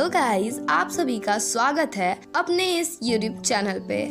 Hello guys, आप सभी का स्वागत है अपने इस YouTube चैनल पे।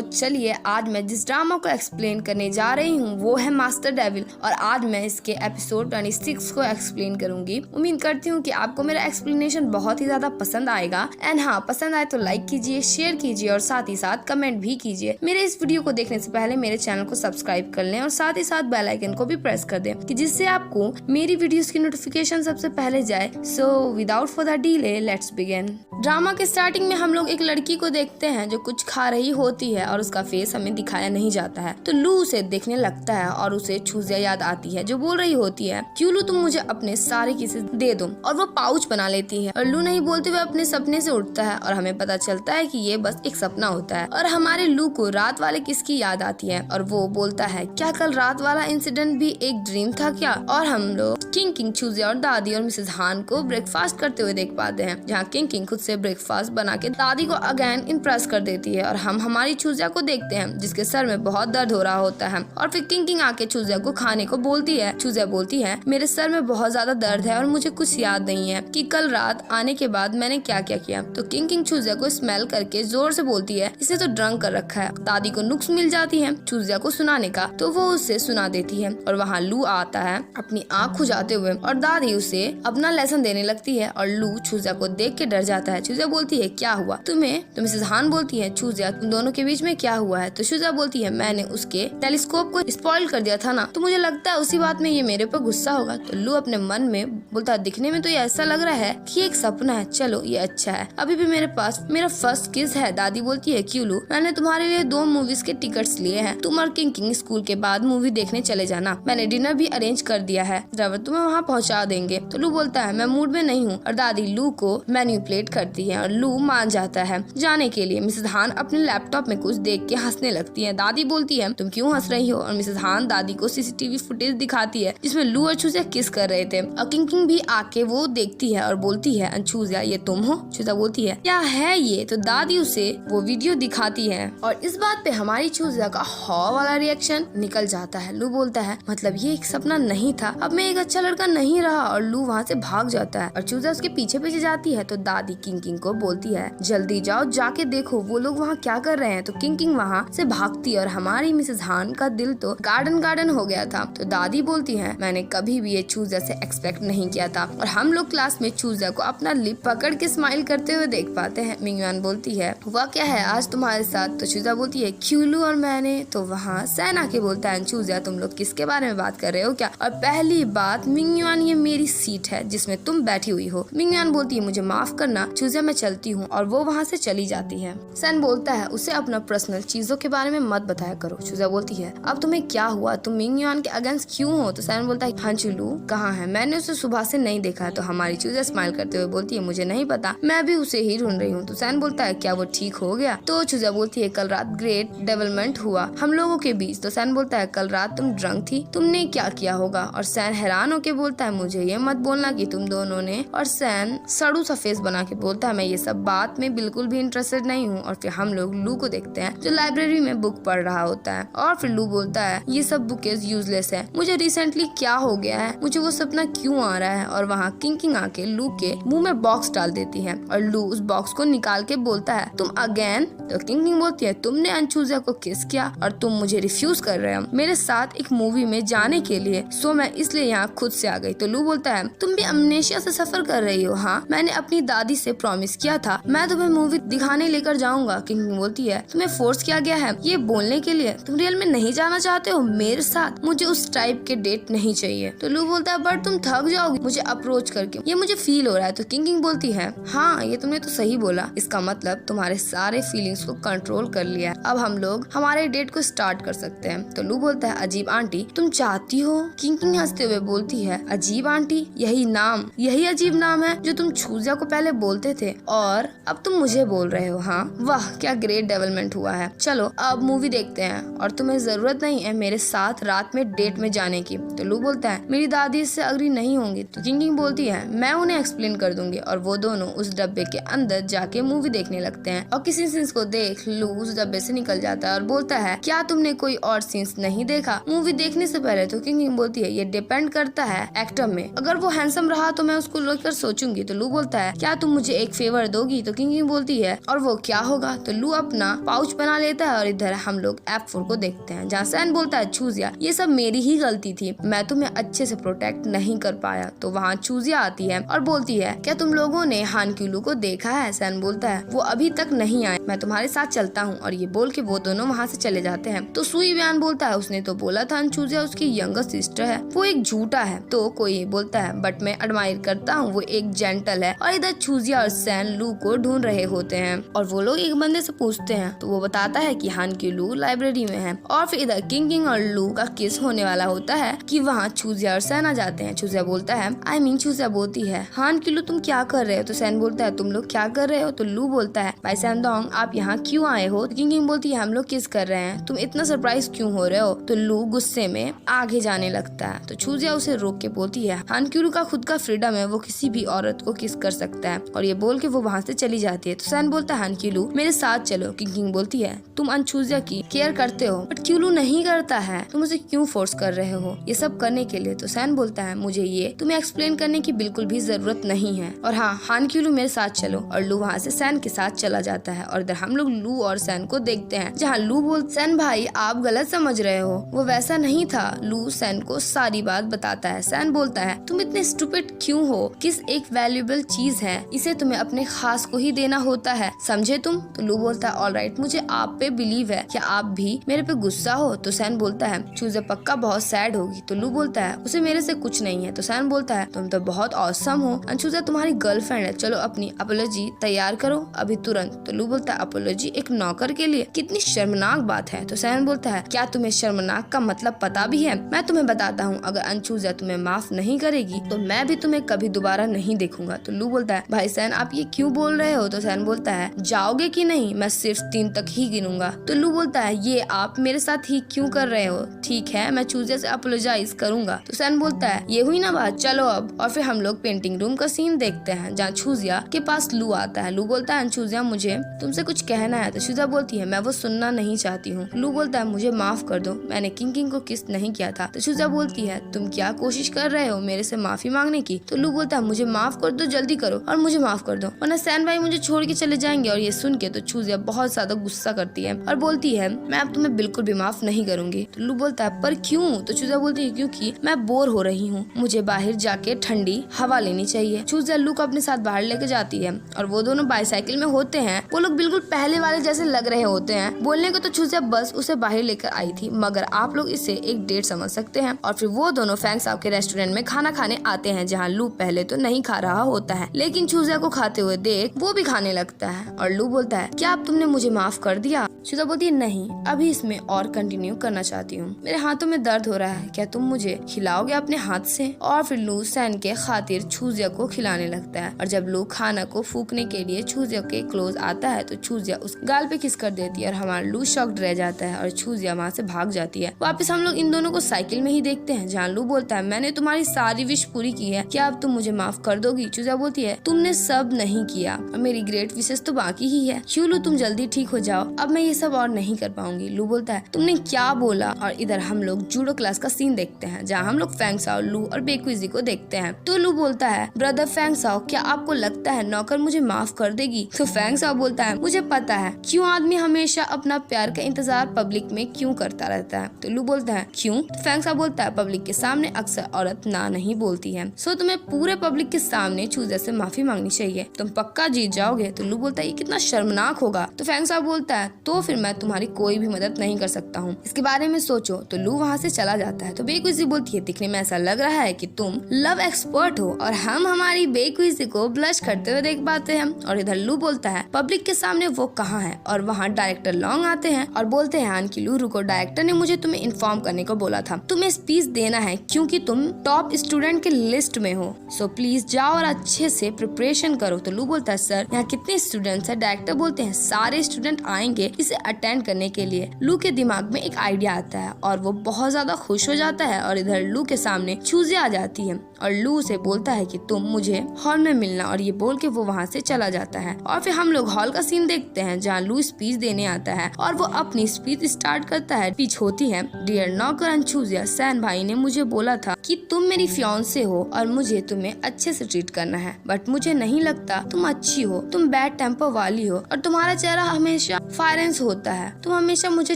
चलिए आज मैं जिस ड्रामा को एक्सप्लेन करने जा रही हूँ वो है मास्टर डेविल और आज मैं इसके एपिसोड 26 को एक्सप्लेन करूंगी। उम्मीद करती हूँ कि आपको मेरा एक्सप्लेनेशन बहुत ही ज्यादा पसंद आएगा। एंड हाँ, पसंद आए तो लाइक कीजिए, शेयर कीजिए और साथ ही साथ कमेंट भी कीजिए। मेरे इस वीडियो को देखने से पहले मेरे चैनल को सब्सक्राइब कर लें और साथ ही साथ बेल आइकन को भी प्रेस कर दें कि जिससे आपको मेरी वीडियोस की नोटिफिकेशन सबसे पहले जाए। So without further delay let's begin. Drama के स्टार्टिंग में हम लोग एक लड़की को देखते हैं जो कुछ खा रही होती है और उसका फेस हमें दिखाया नहीं जाता है। तो लू उसे देखने लगता है और उसे छूजिया याद आती है जो बोल रही होती है, क्यों लू तुम मुझे अपने सारे किस्से दे दो। और वो पाउच बना लेती है और लू नहीं बोलते हुए अपने सपने से उठता है और हमें पता चलता है कि ये बस एक सपना होता है। और हमारे लू को रात वाले किस की याद आती है और वो बोलता है, क्या कल रात वाला इंसिडेंट भी एक ड्रीम था क्या। और हम लोग किंग छूजिया और दादी और मिसेस हान को ब्रेकफास्ट करते हुए देख पाते हैं, जहाँ किंग खुद से ब्रेकफास्ट बना के दादी को अगेन इम्प्रेस कर देती है। और हम हमारी छूजिया को देखते हैं जिसके सर में बहुत दर्द हो रहा होता है और फिर किंग आके छूजिया को खाने को बोलती है। छूजिया बोलती है, मेरे सर में बहुत ज्यादा दर्द है और मुझे कुछ याद नहीं है कि कल रात आने के बाद मैंने क्या क्या किया। तो किंग छूजिया को स्मेल करके जोर से बोलती है, इसे तो ड्रंक कर रखा है। दादी को नुक्स मिल जाती है छूजिया को सुनाने का, तो वो उसे सुना देती है और वहाँ लू आता है अपनी आँख खुजाते हुए और दादी उसे अपना लेसन देने लगती है और लू छूजिया को देख के डर जाता है। छूजिया बोलती है, क्या हुआ तुम्हें। तो मिसेस हान बोलती है, छूजिया तुम दोनों के बीच में क्या हुआ है। तो छूजिया बोलती है, मैंने उसके टेलीस्कोप को स्पॉइल कर दिया था ना, तो मुझे लगता है उसी बात में ये मेरे पर गुस्सा होगा। तो लू अपने मन में बोलता है, दिखने में तो ये ऐसा लग रहा है कि एक सपना है, चलो ये अच्छा है, अभी भी मेरे पास मेरा फर्स्ट किस है। दादी बोलती है, क्यों लू, मैंने तुम्हारे लिए 2 मूवीज के टिकट्स लिए हैं, तुम और किंग स्कूल के बाद मूवी देखने चले जाना, मैंने डिनर भी अरेंज कर दिया है, ड्राइवर तुम्हें वहाँ पहुँचा देंगे। तो लू बोलता है, मैं मूड में नहीं हूँ और दादी लू को मैनिपुलेट करती है और लू मान जाता है जाने के लिए। मिसेस हान अपने लैपटॉप में कुछ देख के हंसने लगती है। दादी बोलती है, तुम क्यों हंस रही हो। और मिसेस हान दादी को सीसीटीवी फुटेज दिखाती है जिसमें लू और छूजिया किस कर रहे थे और किंग भी आके वो देखती है और बोलती है, छूजिया ये तुम हो। छूजिया बोलती है, क्या है ये। तो दादी उसे वो वीडियो दिखाती है और इस बात पे हमारी छूजिया का हॉ वाला रिएक्शन निकल जाता है। लू बोलता है, मतलब ये एक सपना नहीं था, अब मैं एक अच्छा लड़का नहीं रहा। और लू वहाँ से भाग जाता है और छूजिया उसके पीछे पीछे जाती है। तो दादी किंग को बोलती है, जल्दी जाओ जाके देखो वो लोग वहाँ क्या कर रहे हैं। तो किंग वहाँ से भागती है और हमारी मिसेस हान का दिल तो गार्डन हो गया था। तो दादी बोलती है, मैंने कभी भी ये छूजिया से एक्सपेक्ट नहीं किया था। और हम लोग क्लास में छूजिया को अपना लिप पकड़ के स्माइल करते हुए देख पाते हैं। मिंगयुआन बोलती है, वह क्या है आज तुम्हारे साथ। तो छूजिया बोलती है, क्यूलू और मैंने। तो वहाँ सैन आके बोलता है, छूजिया तुम लोग किसके बारे में बात कर रहे हो क्या। और पहली बात मिंगयुआन, ये मेरी सीट है जिसमें तुम बैठी हुई हो। मिंगयुआन बोलती है, मुझे माफ करना छूजिया, मैं चलती हूँ। और वो वहाँ से चली जाती है। सैन बोलता है, उसे अपना पर्सनल चीजों के बारे में मत बताया करो। छूजिया बोलती है, अब तुम्हें क्या हुआ, तुम मिंगयुआन के अगेंस्ट क्यों हो। तो सैन बोलता है, हाँ चुलू कहाँ है, मैंने उसे सुबह से नहीं देखा है। तो हमारी छूजिया स्माइल करते हुए बोलती है, मुझे नहीं पता, मैं भी उसे ही ढूंढ रही हूँ। तो सैन बोलता है, क्या वो ठीक हो गया। तो छूजिया बोलती है, कल रात ग्रेट डेवलपमेंट हुआ हम लोगों के बीच। तो सैन बोलता है, कल रात तुम ड्रंक थी, तुमने क्या किया होगा। और सैन हैरान होके बोलता है, मुझे ये मत बोलना कि तुम दोनों ने। और सैन सड़ू सा फेस बना के बोलता है, मैं ये सब बात में बिल्कुल भी इंटरेस्टेड नहीं हूँ। और फिर हम लोग लू को देखते हैं जो लाइब्रेरी में बुक पढ़ रहा होता है और फिर लू बोलता है, ये सब बुकेज यूजलेस है, मुझे रिसेंटली क्या हो गया है, मुझे वो सपना क्यों आ रहा है। और वहाँ किंग आके लू के मुंह में बॉक्स डाल देती है और लू उस बॉक्स को निकाल के बोलता है, तुम अगेन। तो किंग बोलती है, तुमने छूजिया को किस किया और तुम मुझे रिफ्यूज कर रहे हो मेरे साथ एक मूवी में जाने के लिए, सो मैं इसलिए यहाँ खुद से आ गई। तो लू बोलता है, तुम भी अमनेशिया से सफर कर रही हो। हाँ, मैंने अपनी दादी से प्रॉमिस किया था मैं तुम्हें मूवी दिखाने लेकर जाऊंगा। किंग बोलती है, तुम्हें फोर्स किया गया है ये बोलने के लिए, तुम रियल में नहीं जाना चाहते हो मेरे साथ, मुझे उस टाइप के डेट नहीं चाहिए। तो लू बोलता है, बट तुम थक जाओगी मुझे अप्रोच करके, ये मुझे फील हो रहा है। तो किंग बोलती है, हाँ ये तुमने तो सही बोला, इसका मतलब तुम्हारे सारे फीलिंग्स को कंट्रोल कर लिया है, अब हम लोग हमारे डेट को स्टार्ट कर सकते हैं। तो लू बोलता है, अजीब आंटी तुम चाहती हो। किंग हंसते हुए बोलती है, अजीब आंटी, यही अजीब नाम है जो तुम छूजिया को पहले बोलते थे और अब तुम मुझे बोल रहे हो। हाँ वाह, क्या ग्रेट डेवलपमेंट हुआ है, चलो अब मूवी देखते हैं और तुम्हें जरूरत नहीं है मेरे साथ रात में डेट में जाने की। तो लू बोलता है, मेरी दादी इससे अग्री नहीं होंगी। तो किंग बोलती है, मैं उन्हें एक्सप्लेन कर दूंगी। और वो दोनों उस डब्बे के अंदर जाके मूवी देखने लगते हैं और किसी सीन्स को देख लू उस डब्बे से निकल जाता है और बोलता है, क्या तुमने कोई और सीन्स नहीं देखा मूवी देखने से पहले। तो किंग बोलती है, ये डिपेंड करता है एक्टर में, अगर वो हैंडसम रहा तो मैं उसको लेकर सोचूंगी। तो लू बोलता है, क्या तुम मुझे एक फेवर दोगी? तो किंग बोलती है और वो क्या होगा? तो लू अपना पाउच बना लेता है और इधर हम लोग F4 को देखते हैं, जहाँ सैन बोलता है चूजिया ये सब मेरी ही गलती थी, मैं तुम्हें अच्छे से प्रोटेक्ट नहीं कर पाया। तो वहाँ चूजिया आती है और बोलती है क्या तुम लोगों ने हान क्यूलू को देखा है? सैन बोलता है वो अभी तक नहीं आए, मैं तुम्हारे साथ चलता हूँ। और ये बोल के वो दोनों वहाँ से चले जाते हैं। तो सुई बयान बोलता है उसने तो बोला था चूजिया उसकी यंगर सिस्टर है, वो एक झूठा है। तो कोई बोलता है बट मैं एडमायर करता हूँ, वो एक जेंटल है। और इधर चूजिया और सैन लू को ढूंढ रहे होते हैं और वो लोग एक बंदे से पूछते हैं तो वो बताता है कि हान क्यूलू लाइब्रेरी में है। और फिर इधर किंग और लू का किस होने वाला होता है कि वहाँ चूजिया और सैन आ जाते हैं। चूजिया बोलता है चूजिया बोलती है हान क्यूलू तुम क्या कर रहे हो? तो सैन बोलता है तुम लोग क्या कर रहे हो? तो लू बोलता है भाई सैनडोंग आप यहाँ क्यों आए हो? तो किंग बोलती है हम लोग किस कर रहे हैं, तुम इतना सरप्राइज क्यों हो रहे हो? तो लू गुस्से में आगे जाने लगता है। तो चूजिया उसे रोक के बोलती है हान क्यूलू का खुद का फ्रीडम है, वो किसी भी औरत को किस कर सकता है। और ये बोल के वो वहाँ से चली जाती है। तो सैन बोलता है हान क्यूलू मेरे साथ चलो। किंग बोलती है तुम अनचूजिया की केयर करते हो बट क्यूलू नहीं करता है, तुम उसे क्यों फोर्स कर रहे हो ये सब करने के लिए? तो सैन बोलता है मुझे ये तुम्हें एक्सप्लेन करने की बिल्कुल भी जरूरत नहीं है। और हाँ हान क्यूलू मेरे साथ चलो। और लू वहाँ से सैन के साथ चला जाता है। और इधर हम लोग लू और सैन को देखते हैं, जहाँ लू बोलता सैन भाई आप गलत समझ रहे हो, वो वैसा नहीं था। लू सैन को सारी बात बताता है। सैन बोलता है तुम इतने स्टूपिड क्यों हो, किस एक वैल्यूएबल चीज है, इसे तुम्हें अपने खास को ही देना होता है, समझे तुम? तो लू बोलता है ऑलराइट मुझे आप पे बिलीव है, क्या आप भी मेरे पे गुस्सा हो? तो सैन बोलता है चूजिया पक्का बहुत सैड होगी। तो लू बोलता है उसे मेरे से कुछ नहीं है। तो सैन बोलता है तुम तो बहुत ऑसम हो, चूजिया तुम्हारी गर्लफ्रेंड है, चलो अपनी अपोलॉजी तैयार करो अभी तुरंत। तो लू बोलता है अपोलॉजी एक नौकर के लिए, कितनी शर्मनाक बात है। तो सैन बोलता है क्या तुम्हें शर्मनाक का मतलब पता भी है? मैं तुम्हें बताता हूँ, अगर अनचूजिया तुम्हें माफ नहीं करेगी तो मैं भी तुम्हें कभी दोबारा नहीं देखूंगा। तो लू बोलता है भाई सैन आप ये क्यों बोल रहे हो? तो सैन बोलता है जाओगे कि नहीं, मैं सिर्फ 3 तक ही गिनूंगा। तो लू बोलता है ये आप मेरे साथ ही क्यों कर रहे हो? ठीक है मैं चूजिया से अपोलोजाइज करूंगा। तो सैन बोलता है ये हुई ना बात, चलो अब। और फिर हम लोग पेंटिंग रूम का सीन देखते हैं, जहाँ चूजिया के पास लू आता है। लू बोलता है चूजिया मुझे तुमसे कुछ कहना है। तो चूजिया बोलती है मैं वो सुनना नहीं चाहती हूँ। लू बोलता है मुझे माफ कर दो, मैंने किंग को किस नहीं किया था। तो चूजिया बोलती है तुम क्या कोशिश कर रहे हो मेरे से माफी मांगने की? तो लू बोलता है मुझे माफ कर दो, जल्दी करो और मुझे माफ कर दो वरना सैन भाई मुझे छोड़ के चले जाएंगे। और ये सुन के तो चूजिया बहुत ज्यादा गुस्सा करती है और बोलती है मैं अब तुम्हें बिल्कुल भी माफ नहीं करूंगी। तो लू बोलता है पर क्यों? तो चूजिया बोलती है क्योंकि मैं बोर हो रही हूँ, मुझे बाहर जाके ठंडी हवा लेनी चाहिए। चूजिया लू को अपने साथ बाहर लेके जाती है और वो दोनों बाईसाइकिल में होते हैं। वो लोग बिल्कुल पहले वाले जैसे लग रहे होते हैं। बोलने को तो चूजिया बस उसे बाहर लेकर आई थी, मगर आप लोग इसे एक डेट समझ सकते हैं। और फिर वो दोनों फैंग साहब के रेस्टोरेंट में खाना खाने आते हैं, जहाँ लू पहले तो नहीं खा रहा होता है, लेकिन चूजिया को खाते हुए देख वो भी खाने लगता है। और लू बोलता है क्या अब तुमने मुझे माफ कर दिया? चूजिया बोलती है नहीं, अभी इसमें और कंटिन्यू करना चाहती हूँ, मेरे हाथों में दर्द हो रहा है, क्या तुम मुझे खिलाओगे अपने हाथ से? और फिर लू सैन के खातिर चूजिया को खिलाने लगता है। और जब लू खाना को फूकने के लिए चूजिया के क्लोज आता है तो चूजिया उस गाल पे किस कर देती है और हमारा लू शॉक्ड रह जाता है और चूजिया वहाँ से भाग जाती है। वापस हम लोग इन दोनों को साइकिल में ही देखते हैं, जहाँ लू बोलता है मैंने तुम्हारी सारी विश पूरी की है, क्या अब तुम मुझे माफ कर दोगी? चूजिया बोलती है तुमने सब नहीं किया और मेरी ग्रेट विशेष तो बाकी ही है। क्यों लू तुम जल्दी ठीक हो जाओ, अब मैं ये सब और नहीं कर पाऊंगी। लू बोलता है तुमने क्या बोला? और इधर हम लोग जूडो क्लास का सीन देखते हैं, जहाँ हम लोग फैंग साओ, लू और बेक्विजी को देखते हैं। तो लू बोलता है ब्रदर फैंग साओ क्या आपको लगता है नौकर मुझे माफ कर देगी? तो फैंग साओ बोलता है मुझे पता है क्यों आदमी हमेशा अपना प्यार का इंतजार पब्लिक में क्यों करता रहता है। तो लू बोलता है क्यों? तो फैंग साओ बोलता है पब्लिक के सामने अक्सर औरत ना नहीं बोलती है, सो तुम्हें पूरे पब्लिक के सामने चूजिया से माफी मांगनी चाहिए, तुम पक्का जीत जाओगे। तो लू बोलता है ये कितना शर्मनाक होगा। तो फैंग साओ बोलता है तो फिर मैं तुम्हारी कोई भी मदद नहीं कर सकता हूँ, इसके बारे में सोचो। तो लू वहाँ से चला जाता है। तो बेक्विजी बोलती है दिखने में ऐसा लग रहा है कि तुम लव एक्सपर्ट हो और हम हमारी बेक्विजी को ब्लश करते हुए देख पाते हैं। और इधर लू बोलता है पब्लिक के सामने वो कहाँ है? और वहाँ डायरेक्टर लॉन्ग आते हैं और बोलते हैं कि लू रुको, डायरेक्टर ने मुझे तुम्हें इन्फॉर्म करने को बोला था, तुम्हें स्पीच देना है क्योंकि तुम टॉप स्टूडेंट के लिस्ट में हो, सो प्लीज जाओ और अच्छे से प्रिपरेशन करो। तो लू बोलता है सर यहाँ कितने स्टूडेंट्स हैं? डायरेक्टर बोलते हैं सारे स्टूडेंट आएंगे इसे अटेंड करने के लिए। लू के दिमाग में एक आइडिया आता है और वो बहुत ज्यादा खुश हो जाता है। और इधर लू के सामने चूजिया आ जाती है और लू उसे बोलता है कि तुम मुझे हॉल में मिलना, और ये बोल के वो वहाँ से चला जाता है। और फिर हम लोग हॉल का सीन देखते हैं जहाँ लू स्पीच देने आता है और वो अपनी स्पीच स्टार्ट करता है। स्पीच होती है, डियर नौकर अंचुजिया, सैन भाई ने मुझे बोला था कि तुम मेरी फियांसे हो और मुझे तुम्हें अच्छे से ट्रीट करना है, बट मुझे नहीं लगता तुम अच्छी हो, तुम बैड टेम्पर वाली हो और तुम्हारा चेहरा हमेशा फायरेंस होता है, तुम हमेशा मुझे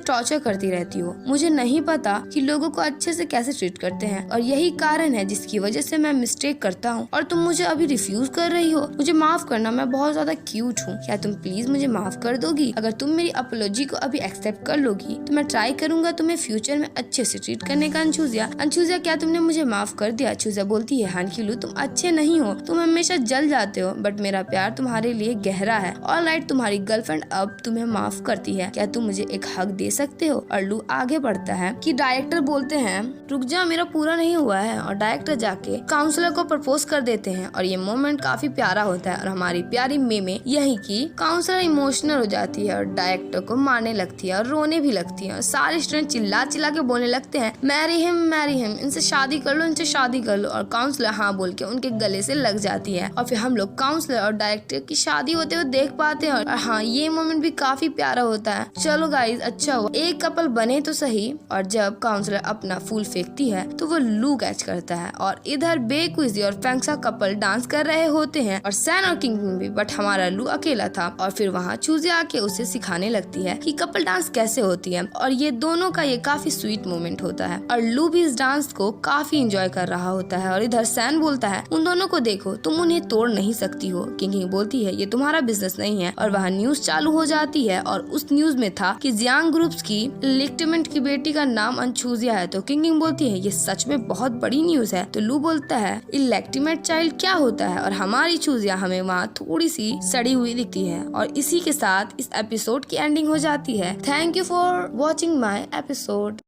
टॉर्चर करती रहती हो। मुझे नहीं पता कि लोगों को अच्छे से कैसे ट्रीट करते हैं और यही कारण है जिसकी वजह से मैं मिस्टेक करता हूँ और तुम मुझे अभी रिफ्यूज कर रही हो। मुझे माफ करना, मैं बहुत ज्यादा क्यूट हूँ, क्या तुम प्लीज मुझे माफ कर दोगी? अगर तुम मेरी अपोलॉजी को अभी एक्सेप्ट कर लोगी तो मैं ट्राई करूंगा तुम्हें फ्यूचर में अच्छे से ट्रीट करने का। अंचुजिया, क्या तुमने मुझे माफ कर दिया? अंचुजिया बोलती है, हानकिलू तुम अच्छे नहीं हो, तुम हमेशा जल जाते हो, बट मेरा प्यार तुम्हारे लिए गहरा है। ऑलराइट, तुम्हारी गर्लफ्रेंड अब तुम्हें माफ करती है, क्या तुम मुझे एक हक दे सकते हो? और लू आगे बढ़ता है कि डायरेक्टर बोलते हैं रुक जा, मेरा पूरा नहीं हुआ है, और डायरेक्टर जाके काउंसलर को प्रपोज कर देते हैं और ये मोमेंट काफी प्यारा होता है। और हमारी प्यारी मेमे यही की काउंसलर इमोशनल हो जाती है और डायरेक्टर को मारने लगती है और रोने भी लगती है और सारे स्टूडेंट चिल्ला चिल्ला के बोलने लगते हैं मैरी हिम, इनसे शादी कर लो, इनसे शादी कर लो। और काउंसलर हाँ बोल के उनके गले से लग जाती है और फिर हम लोग काउंसलर और डायरेक्टर की शादी होते हुए देख पाते हैं। और हाँ, ये मोमेंट भी काफी प्यारा होता है। चलो गाइज, अच्छा हुआ एक कपल बने तो सही। और जब काउंसलर अपना फूल फेंकती है तो वो लू कैच करता है और इधर बेक्विजी और फेंक्सा कपल डांस कर रहे होते हैं और सैन और किंग भी, बट हमारा लू अकेला था। और फिर वहाँ चूजे आके उसे सिखाने लगती है कि कपल डांस कैसे होती है और ये दोनों का ये काफी स्वीट मोमेंट होता है और लू भी इस डांस को काफी एंजॉय कर रहा होता है। और इधर सैन बोलता है उन दोनों को देखो, तुम उन्हें तोड़ नहीं सकती हो। किंग बोलती है ये तुम्हारा बिजनेस नहीं है। और वहाँ न्यूज चालू हो जाती है और उस न्यूज में था कि जियांग ग्रुप्स की लिक्टमेंट की बेटी का नाम अंचुजिया है। तो किंग बोलती है ये सच में बहुत बड़ी न्यूज है। तो लू बोलता है इलेक्टिमेट चाइल्ड क्या होता है, और हमारी चूजिया हमें वहाँ थोड़ी सी सड़ी हुई दिखती है। और इसी के साथ इस एपिसोड की एंडिंग हो जाती है। Thank you for watching my episode.